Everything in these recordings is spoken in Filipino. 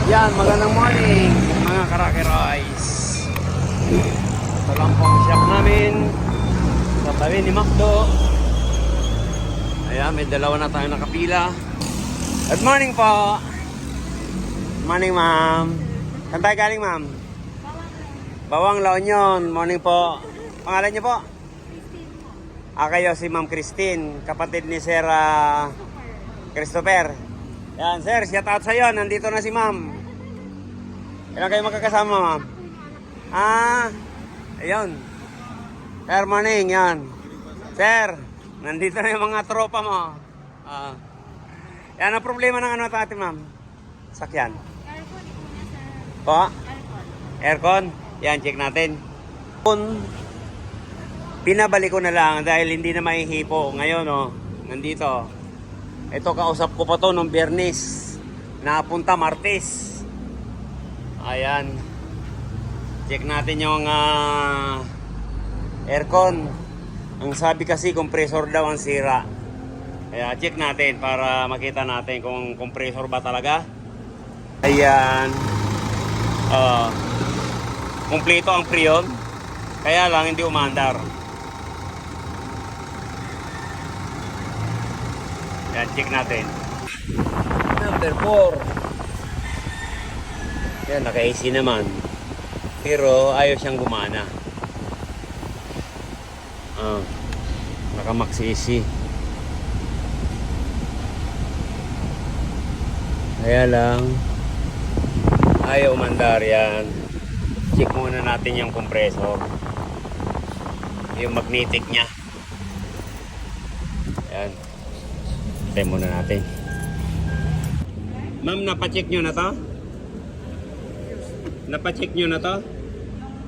Yan, magandang morning mga Karakeroys. Ito lang po ang shop namin sa tabi ni Macdo. Ayan, may dalawa na tayo nakapila. Good morning po. Morning, ma'am. Saan tayo galing, ma'am? Bawang La Union. Morning po. Pangalan niyo po? Kayo si Ma'am Christine, kapatid ni Sir Christopher. Yan, sir, shout out sa'yo. Nandito na si ma'am. Ilan kayo magkakasama, ma'am? Ayun. Sir, morning, yan. Sir, nandito na yung mga tropa mo. Yan ang problema ng ano natin, ma'am? Sakyan. Aircon muna, sir. Po? Aircon. Aircon? Yan, check natin. Pinabalik ko na lang dahil hindi na maihipo. Ngayon, nandito. Ito, kausap ko pa to nung Biyernes. Napunta Martes. Ayan. Check natin yung aircon. Ang sabi kasi, compressor daw ang sira. Kaya check natin para makita natin kung compressor ba talaga. Ayan. Kumpleto ang freon. Kaya lang hindi umandar. Yan, check natin. Number 4. Yan, naka-AC naman. Pero ayaw siyang gumana. Naka-max AC. Kaya lang ayaw umandar. Yan. Check muna natin yung compressor. Yung magnetic niya. Yan. Try muna natin. Ma'am, napacheck nyo na to? Napacheck nyo na to?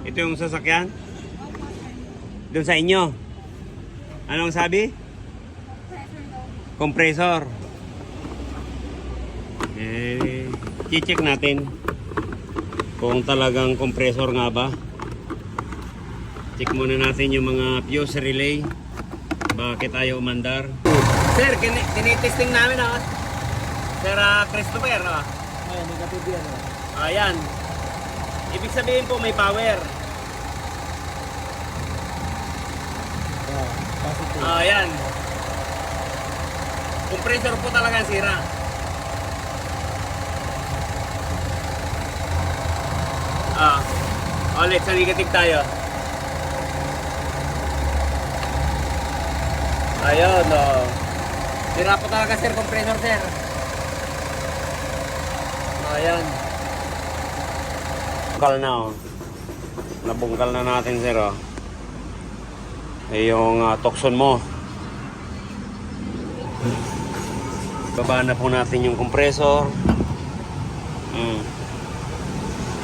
Ito yung sasakyan? Doon sa inyo? Anong sabi? Compressor. I-check natin kung talagang compressor nga ba. Check muna natin yung mga fuse relay. Bakit ayaw umandar? Sir, tinitesting namin Sir Christopher. Ay, negative yan. Ayan. Ibig sabihin po may power. Positive. Ayan. Compressor po talaga ang sira. Ulit sa negative tayo. Ayun, sira po talaga sir, compressor sir. Ayan. Bungkal na Nabungkal na natin sir yung tukson mo. Baba na po natin yung compressor.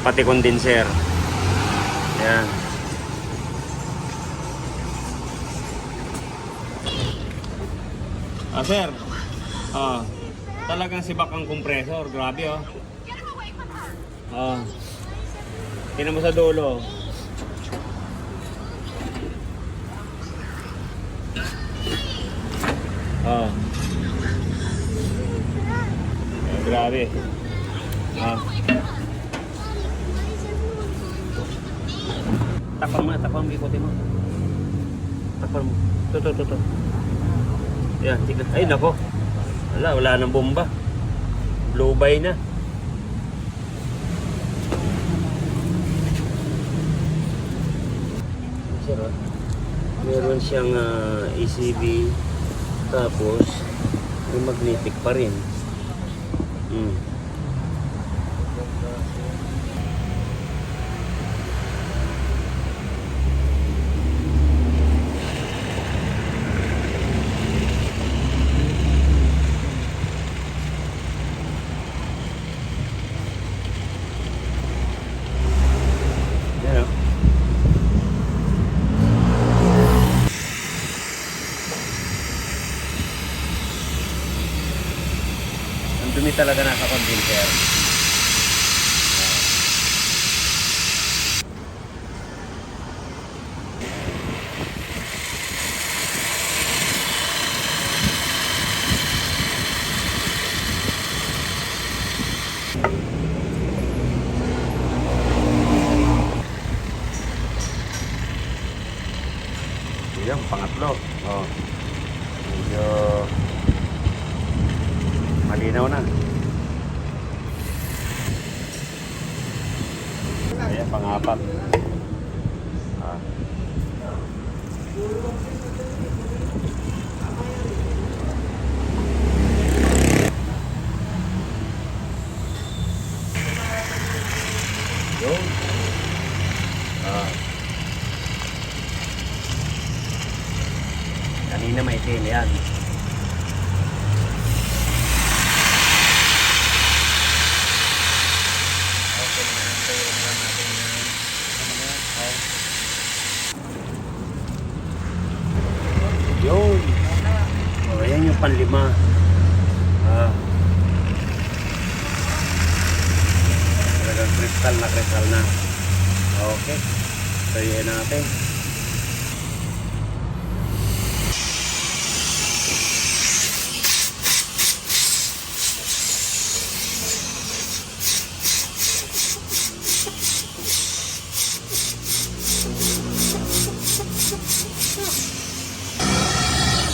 Pati condenser. Ayan. Sir. Talagang sibak ang compressor. Grabe tingnan mo sa dulo. Grabe. Takpan mo, ikutin mo. Takpan mo. Ito. Yan, tignan. Ay, nako. Wala nang bomba. Lubay na. Meron siyang ECB. Tapos, may magnetic pa rin. Dumi talaga nasa condenser. pangatlo. Oh. Medyo malinaw na. Ayan, pang-apat. Ah. Yun. Ah. Kanina maitim yan. Okay na. Tayo na lang natin yan. Oh. Yun. Oh, yan yung panlima. Ah. Talagang kristal na. Okay. Tayo natin.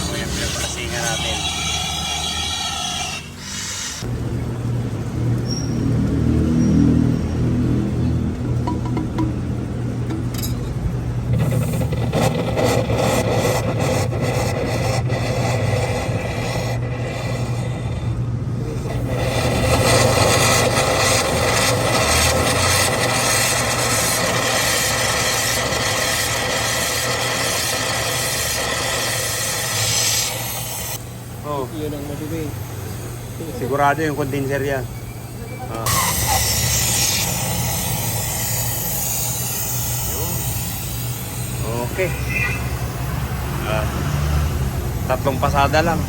So, yan pinagpalasingan natin. Oh, Yun ang madumi. sigurado yung condenser yan. Ah. Yun. Okay. Ah. Tatlong pasada lang.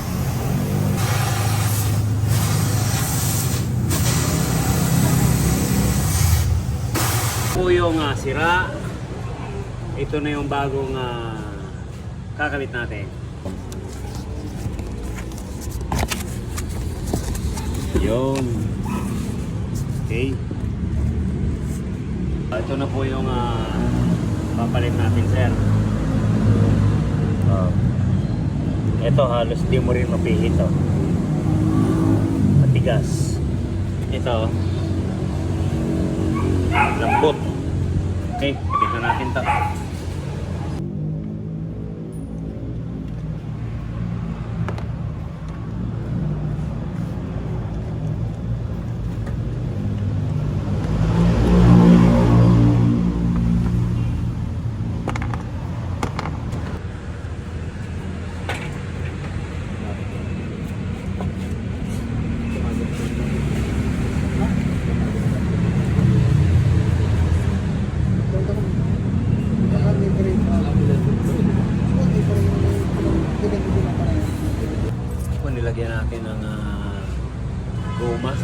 Po yung sira. Ito na yung bagong kakabit natin. Yun. Okay. Ito na po yung papalit natin, sir. Ito halos di mo rin mapihit to. Matigas. Ito lambot. Okay, kapit na natin to. Nilagyan natin ng goma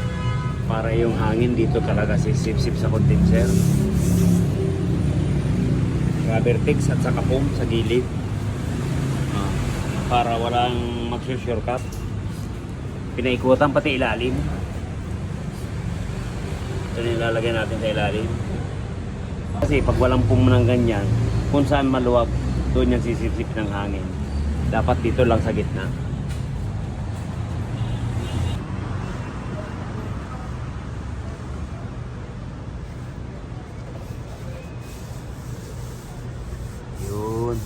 para yung hangin dito talaga sisip-sip sa condenser. Rubber tics at saka foam sa gilid para walang mag-shortcut. Pinaikutan pati ilalim. Ito nilalagay natin sa ilalim. Kasi pag walang foam ng ganyan, kung saan maluwag, doon yung sisip-sip ng hangin. Dapat dito lang sa gitna. Yun.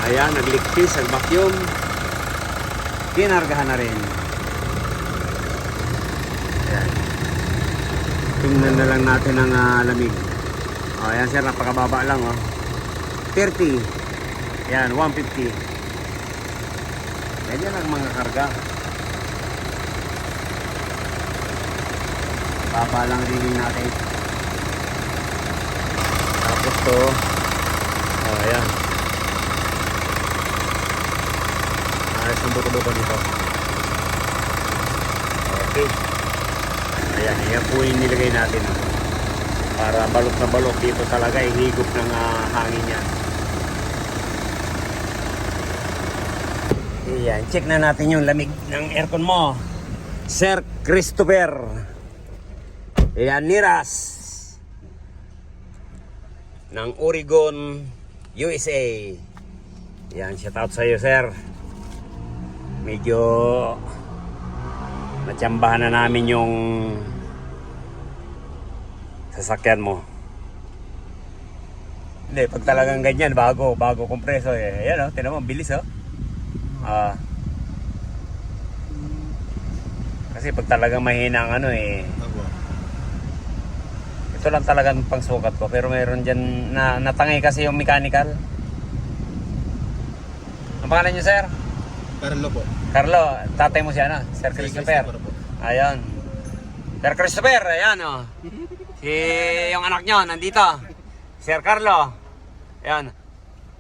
Ayan, nagligpis ang vacuum. Kinargahan na rin. Ayan. Tingnan na lang natin ang lamig. O, ayan sir, napakababa lang. 30. Ayan, 150. Ganyan ang mga karga. Baba lang reading natin. Tapos to. O, ayan. Ayos ang buto-buto nito. Okay. Ayan, yan po yung nilagay natin. Para balot na balot dito talaga, ihigop ng hangin yan. Ayan, check na natin yung lamig ng aircon mo. Sir Christopher Llaniras ng Oregon, USA. Yan, shout out sa iyo, sir. Medyo natsambahan na namin yung sasakyan mo. Hindi, pag talagang ganyan, bago kompreso eh. Ayan o, tinan mo, ang bilis o. Kasi pag talagang mahina ang ano eh. Ito lang talagang pangsukat ko. Pero mayroon dyan na natangay kasi yung mechanical. Ang pangalan niyo, sir? Carlo po. Carlo, tatay mo siya na, Sir Si Christopher. Christopher po. Ayan. Sir Christopher, ayan o. Si yung anak nyo, nandito. Sir Carlo. Ayan.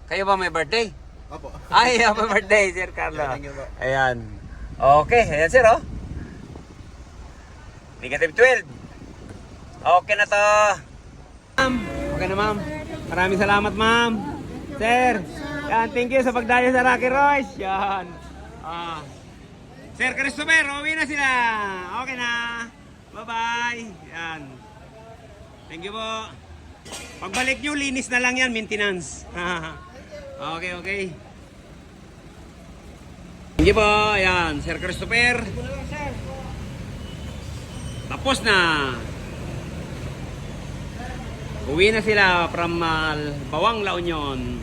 Kayo ba may birthday? Opo. Ay, happy birthday, Sir Carlo. Thank you po. Ayan. Okay, ayan sir oh. Negative 12. Okay na to. Ma'am, okay na ma'am. Maraming salamat ma'am. Sir, yan, thank you sa pagdayo sa Rocky Royce. Yan. Sir Christopher, uwi na sila. Okay na. Bye-bye. Yan. Thank you po. Pagbalik nyo, linis na lang yan, maintenance. Okay. Thank you po. Ayan, Sir Christopher. Tapos na. Uwi na sila from Bawang, La Union.